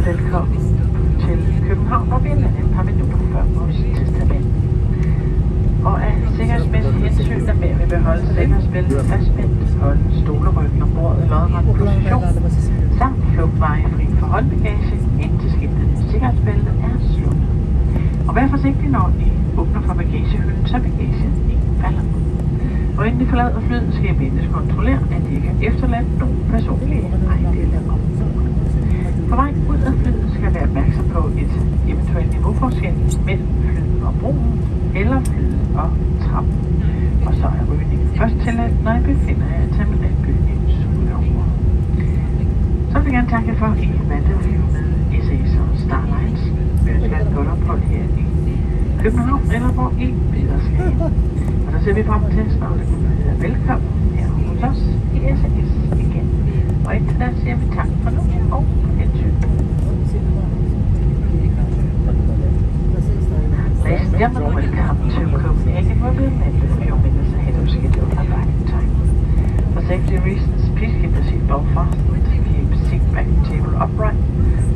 velkommen til København, hvor vi er landet et par minutter før vores tidtabel. Og af sikkerhedsmæssige hensyn, der med vi vil holde sikkerhedsbæltet fastspændt, holde stoleryggen og bordet i lodret position, samt flugtveje fri for håndbagage, indtil skiltet sikkerhedsbæltet er slukket. Og vær forsigtig, når I åbner for bagagehylden, så bagagen ikke falder. Og inden I forlader flyet, skal I mindst kontrollere, at I ikke har efterladt nogen personlige ejendele om bord. På vej ud af flyet skal jeg være opmærksom på et eventuelt niveauforskel mellem flyet og broen, eller flyet og trappen. Og så er rygningen først tilladt, når I befinder jer i terminalbygningens område. Så vil jeg gerne takke for, at I valgte at flyve med SAS og Starlines. Vi ønsker et godt ophold her i København, eller hvor I videre skal hen. Og så ser vi frem til snart at kunne byde jer velkommen her hos os i SAS igen. Og indtil da siger vi tak for nu og hensyn. Ladies and gentlemen, welcome to Copenhagen, where we met a few minutes ahead of scheduled arriving time. For safety reasons, please keep the seatbelt fastened, keep seat back table upright,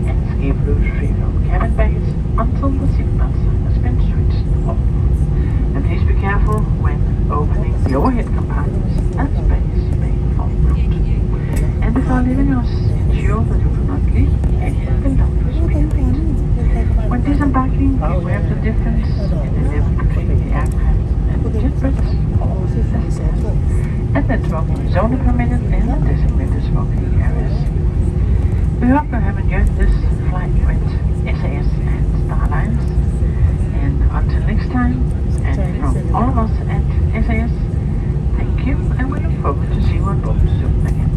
and escape loose free from cabin baggage until the seatbelt sign has been switched off. And please be careful when opening the overhead compartments as space may fall out. And before leaving us, ensure that you do not leave any belongings behind. When disembarking, beware of the difference in the level between the aircraft and the jetbridge or the stairs. And that smoking is only permitted in the designated smoking areas. We hope you have enjoyed this flight with SAS and Starlines. And until next time, and from all of us at SAS, thank you, and we look forward to seeing you on board soon again.